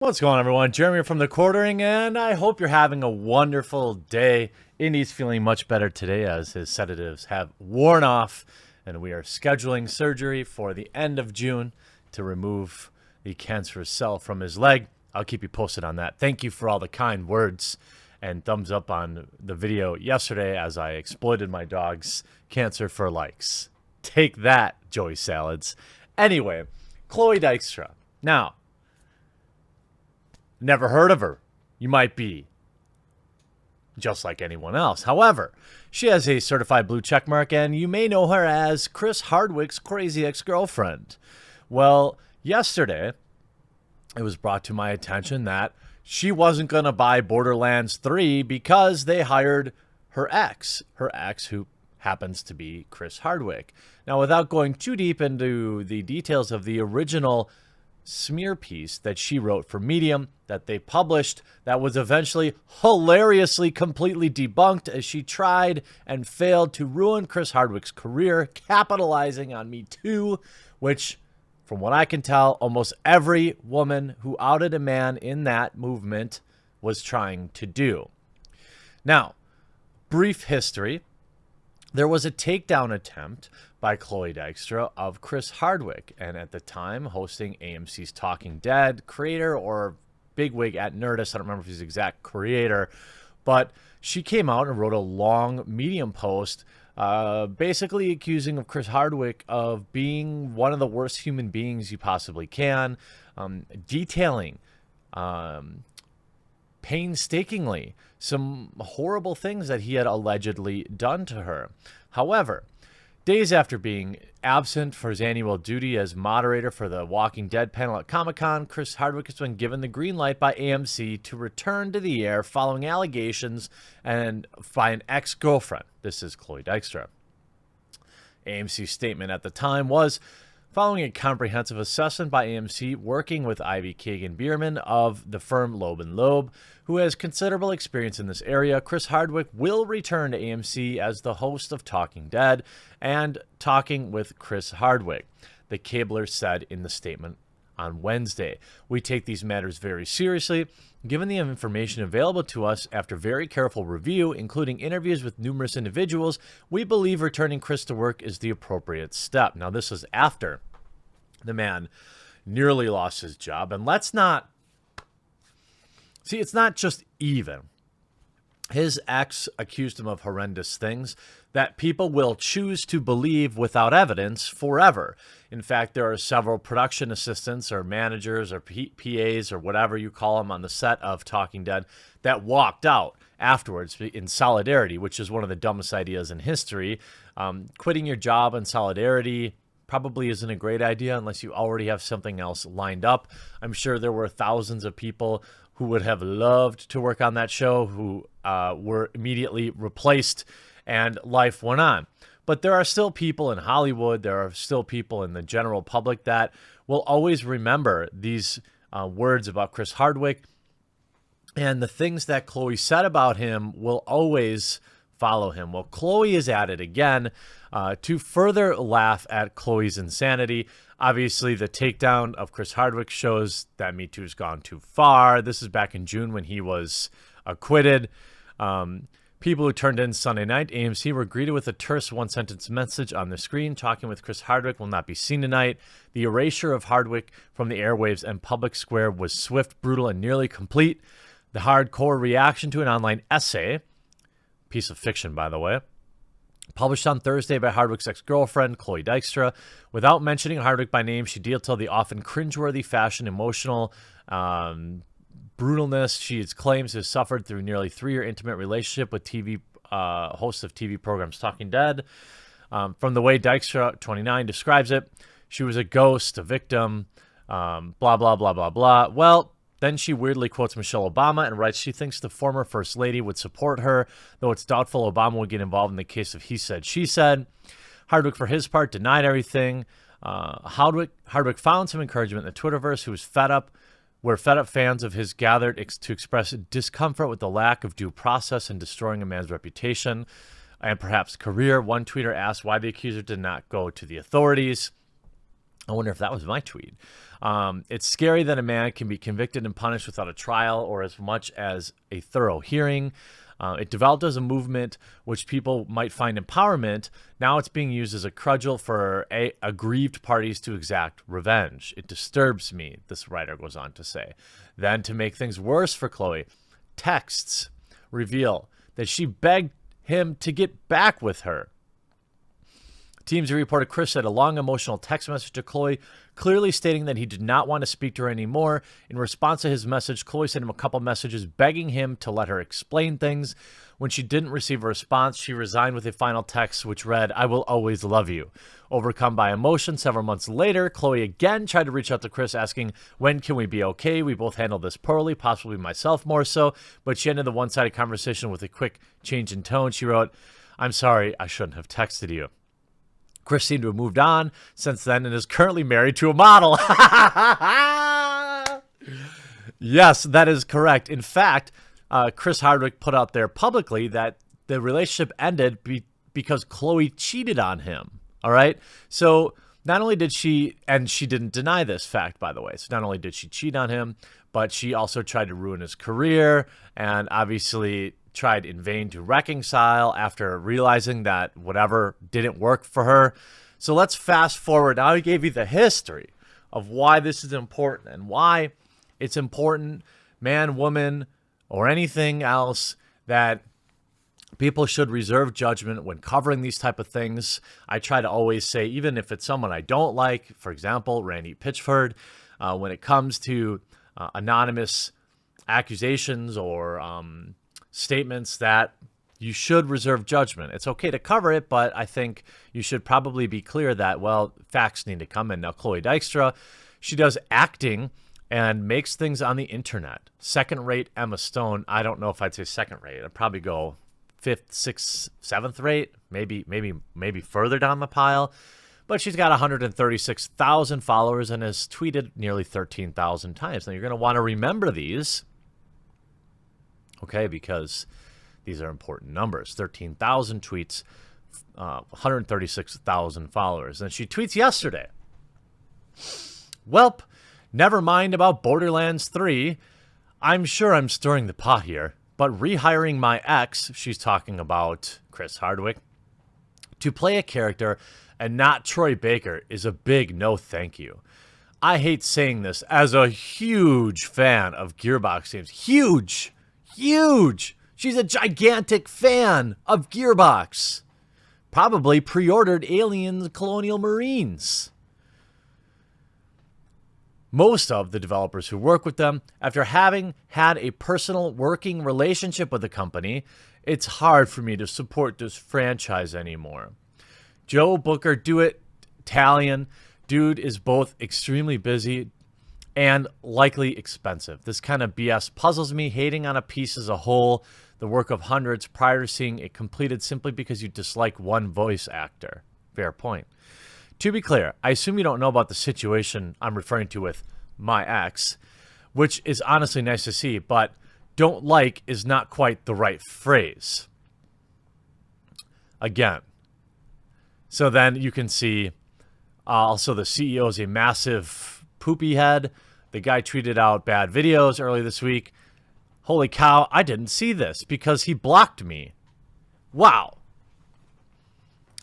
What's going on, everyone? Jeremy from the Quartering, and I hope you're having a wonderful day. Indy's feeling much better today as his sedatives have worn off, and we are scheduling surgery for the end of June to remove the cancerous cell from his leg. I'll keep you posted on that. Thank you for all the kind words and thumbs up on the video yesterday as I exploited my dog's cancer for likes. Take that, Joey Salads. Anyway, Chloe Dykstra. Now, never heard of her. You might be just like anyone else. However, she has a certified blue checkmark, and you may know her as Chris Hardwick's crazy ex-girlfriend. Well, yesterday, it was brought to my attention that she wasn't going to buy Borderlands 3 because they hired her ex who happens to be Chris Hardwick. Now, without going too deep into the details of the original smear piece that she wrote for Medium that they published, that was eventually hilariously completely debunked as she tried and failed to ruin Chris Hardwick's career, capitalizing on Me Too, which, from what I can tell, almost every woman who outed a man in that movement was trying to do. Now, brief history. There was a takedown attempt by Chloe Dykstra of Chris Hardwick, and at the time hosting AMC's Talking Dead, creator or bigwig at Nerdist. I don't remember if he's the exact creator, but she came out and wrote a long Medium post basically accusing of Chris Hardwick of being one of the worst human beings you possibly can, detailing painstakingly some horrible things that he had allegedly done to her. However, days after being absent for his annual duty as moderator for the Walking Dead panel at Comic-Con, Chris Hardwick has been given the green light by AMC to return to the air following allegations and by an ex-girlfriend. This is Chloe Dykstra. AMC's statement at the time was, following a comprehensive assessment by AMC working with Ivy Kagan-Bierman of the firm Loeb & Loeb, who has considerable experience in this area, Chris Hardwick will return to AMC as the host of Talking Dead and Talking with Chris Hardwick, the Cabler said in the statement on Wednesday. We take these matters very seriously. Given the information available to us after very careful review, including interviews with numerous individuals, we believe returning Chris to work is the appropriate step. Now, this was after the man nearly lost his job. And let's not... See, it's not just even. His ex accused him of horrendous things that people will choose to believe without evidence forever. In fact, there are several production assistants or managers or PAs or whatever you call them on the set of Talking Dead that walked out afterwards in solidarity, which is one of the dumbest ideas in history. Quitting your job in solidarity probably isn't a great idea unless you already have something else lined up. I'm sure there were thousands of people who would have loved to work on that show who were immediately replaced and life went on. But there are still people in Hollywood, there are still people in the general public that will always remember these words about Chris Hardwick, and the things that Chloe said about him will always follow him. Well, Chloe is at it again to further laugh at Chloe's insanity. Obviously, the takedown of Chris Hardwick shows that Me Too's gone too far. This is back in June when he was acquitted. People who turned in Sunday night, AMC, were greeted with a terse one-sentence message on the screen. Talking with Chris Hardwick will not be seen tonight. The erasure of Hardwick from the airwaves and public square was swift, brutal, and nearly complete. The hardcore reaction to an online essay, piece of fiction, by the way, published on Thursday by Hardwick's ex-girlfriend, Chloe Dykstra. Without mentioning Hardwick by name, she detailed the often cringeworthy fashion, emotional brutalness she claims has suffered through nearly 3-year intimate relationship with TV host of TV programs Talking Dead. From the way Dykstra, 29, describes it, she was a ghost, a victim, blah, blah, blah, blah, blah. Well, then she weirdly quotes Michelle Obama and writes she thinks the former First Lady would support her, though it's doubtful Obama would get involved in the case of he said, she said. Hardwick, for his part, denied everything. Hardwick found some encouragement in the Twitterverse, who was fed up, where fed-up fans of his gathered to express discomfort with the lack of due process in destroying a man's reputation and perhaps career. One tweeter asked why the accuser did not go to the authorities. I wonder if that was my tweet. It's scary that a man can be convicted and punished without a trial or as much as a thorough hearing. It developed as a movement which people might find empowerment. Now it's being used as a cudgel for aggrieved parties to exact revenge. It disturbs me, this writer goes on to say. Then, to make things worse for Chloe, texts reveal that she begged him to get back with her. TMZ reported Chris sent a long emotional text message to Chloe, clearly stating that he did not want to speak to her anymore. In response to his message, Chloe sent him a couple messages begging him to let her explain things. When she didn't receive a response, she resigned with a final text which read, "I will always love you." Overcome by emotion, several months later, Chloe again tried to reach out to Chris asking, "When can we be okay? We both handled this poorly, possibly myself more so." But she ended the one-sided conversation with a quick change in tone. She wrote, "I'm sorry, I shouldn't have texted you." Chris seemed to have moved on since then and is currently married to a model. Yes, that is correct. In fact, Chris Hardwick put out there publicly that the relationship ended because Chloe cheated on him. All right. So not only did she, and she didn't deny this fact, by the way. So not only did she cheat on him, but she also tried to ruin his career and obviously tried in vain to reconcile after realizing that whatever didn't work for her. So let's fast forward. Now I gave you the history of why this is important and why it's important, man, woman, or anything else, that people should reserve judgment when covering these type of things. I try to always say, even if it's someone I don't like, for example, Randy Pitchford, when it comes to anonymous accusations or statements, that you should reserve judgment. It's okay to cover it, but I think you should probably be clear that, well, facts need to come in. Now, Chloe Dykstra, she does acting and makes things on the internet. Second-rate Emma Stone. I don't know if I'd say second-rate. I'd probably go fifth, sixth, seventh rate, maybe further down the pile. But she's got 136,000 followers and has tweeted nearly 13,000 times. Now, you're going to want to remember these, okay, because these are important numbers. 13,000 tweets, 136,000 followers. And she tweets yesterday, "Welp, never mind about Borderlands 3. I'm sure I'm stirring the pot here, but rehiring my ex," she's talking about Chris Hardwick, "to play a character and not Troy Baker is a big no thank you. I hate saying this as a huge fan of Gearbox games." Huge. She's a gigantic fan of Gearbox. Probably pre-ordered Aliens Colonial Marines. Most of the developers who work with them, after having had a personal working relationship with the company, it's hard for me to support this franchise anymore. Joe Booker, do it, Italian. Dude is both extremely busy and likely expensive. This kind of BS puzzles me. Hating on a piece as a whole, the work of hundreds prior to seeing it completed simply because you dislike one voice actor. Fair point. To be clear, I assume you don't know about the situation I'm referring to with my ex, which is honestly nice to see, but don't like is not quite the right phrase. Again. So then you can see also the CEO is a massive poopy head. The guy tweeted out bad videos early this week. Holy cow, I didn't see this because he blocked me. Wow.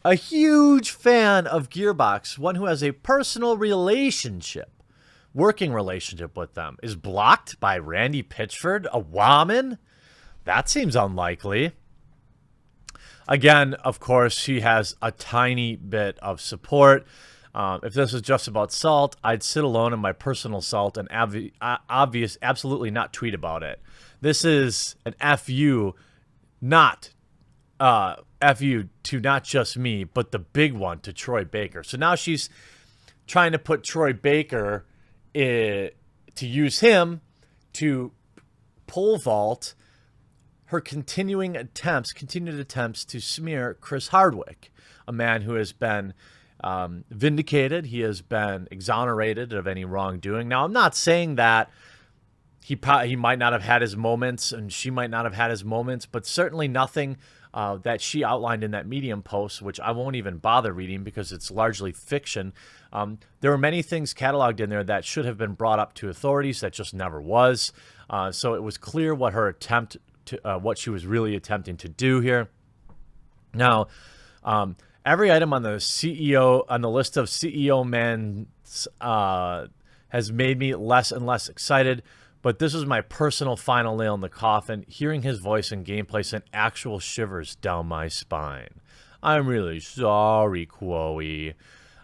A huge fan of Gearbox, one who has a personal relationship, working relationship with them, is blocked by Randy Pitchford, a woman? That seems unlikely. Again, of course, she has a tiny bit of support. If this was just about salt, I'd sit alone in my personal salt and absolutely not tweet about it. This is an FU, not FU to not just me, but the big one to Troy Baker. So now she's trying to put Troy Baker to use him to pole vault her continued attempts to smear Chris Hardwick, a man who has been vindicated. He has been exonerated of any wrongdoing. Now, I'm not saying that he might not have had his moments, and she might not have had his moments, but certainly nothing that she outlined in that Medium post, which I won't even bother reading because it's largely fiction. There were many things cataloged in there that should have been brought up to authorities that just never was. So it was clear what her attempt to, what she was really attempting to do here. Now, every item on the list of CEO men's has made me less and less excited. But this was my personal final nail in the coffin. Hearing his voice and gameplay sent actual shivers down my spine. I'm really sorry, Chloe.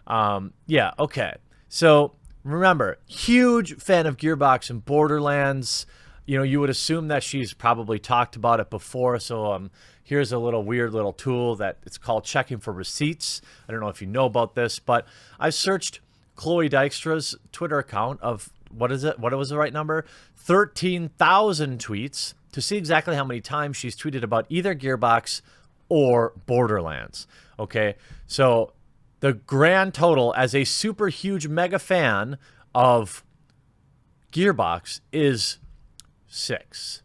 Yeah, okay. So remember, huge fan of Gearbox and Borderlands. You know, you would assume that she's probably talked about it before. So here's a little weird little tool that it's called checking for receipts. I don't know if you know about this, but I searched Chloe Dykstra's Twitter account of, what is it? What was the right number? 13,000 tweets to see exactly how many times she's tweeted about either Gearbox or Borderlands. Okay, so the grand total as a super huge mega fan of Gearbox is 6.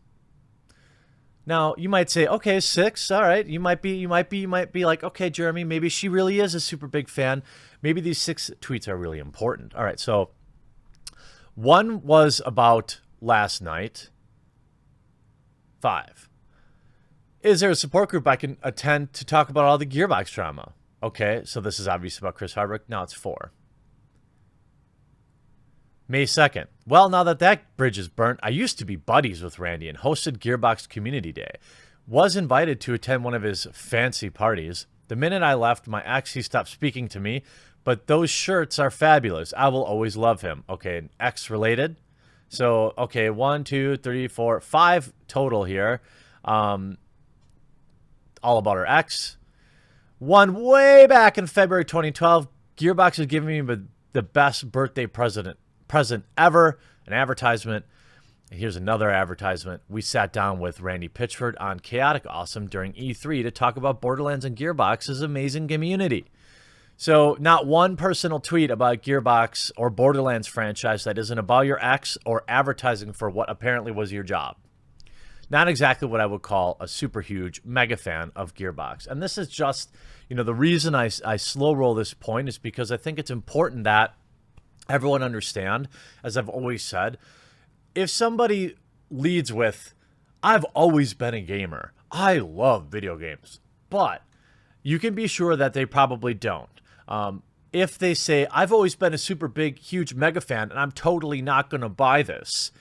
Now you might say, okay, 6, all right. You might be like, okay, Jeremy, maybe she really is a super big fan. Maybe these 6 tweets are really important. All right, so one was about last night. 5. Is there a support group I can attend to talk about all the Gearbox drama? Okay, so this is obviously about Chris Hardwick. Now it's 4. May 2nd. Well, now that bridge is burnt, I used to be buddies with Randy and hosted Gearbox Community Day. Was invited to attend one of his fancy parties. The minute I left, my ex, he stopped speaking to me, but those shirts are fabulous. I will always love him. Okay, ex related. So, okay, 1, 2, 3, 4, 5 total here. All about her ex. One way back in February 2012, Gearbox is giving me the best birthday present ever, an advertisement. And here's another advertisement. We sat down with Randy Pitchford on Chaotic Awesome during E3 to talk about Borderlands and Gearbox's amazing community. So not one personal tweet about Gearbox or Borderlands franchise that isn't about your ex or advertising for what apparently was your job. Not exactly what I would call a super huge mega fan of Gearbox. And this is just, the reason I slow roll this point is because I think it's important that everyone understand, as I've always said, if somebody leads with, I've always been a gamer, I love video games, but you can be sure that they probably don't. If they say, I've always been a super big, huge mega fan, and I'm totally not going to buy this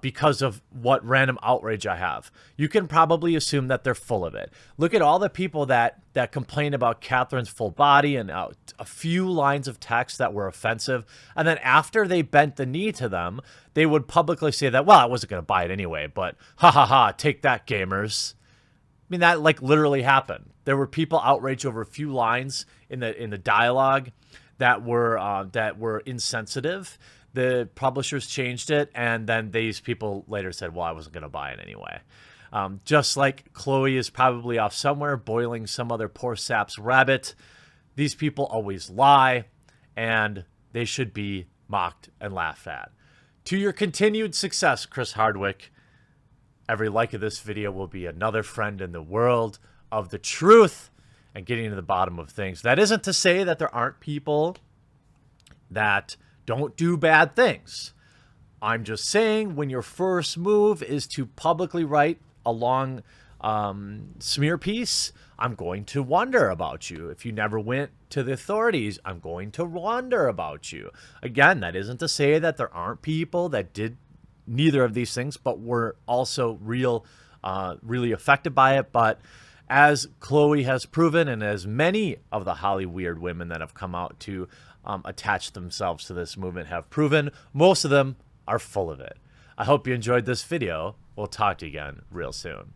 because of what random outrage I have, you can probably assume that they're full of it. Look at all the people that complain about Catherine's full body and a few lines of text that were offensive. And then after they bent the knee to them, they would publicly say that, well, I wasn't going to buy it anyway, but ha ha ha, take that, gamers. I mean, that like literally happened. There were people outraged over a few lines in the dialogue that were insensitive. The publishers changed it, and then these people later said, well, I wasn't going to buy it anyway. Just like Chloe is probably off somewhere boiling some other poor sap's rabbit, these people always lie, and they should be mocked and laughed at. To your continued success, Chris Hardwick, every like of this video will be another friend in the world of the truth and getting to the bottom of things. That isn't to say that there aren't people that don't do bad things. I'm just saying when your first move is to publicly write a long smear piece, I'm going to wonder about you. If you never went to the authorities, I'm going to wonder about you. Again, that isn't to say that there aren't people that did neither of these things, but were also really affected by it. But as Chloe has proven, and as many of the Holly Weird women that have come out to attach themselves to this movement have proven, most of them are full of it. I hope you enjoyed this video. We'll talk to you again real soon.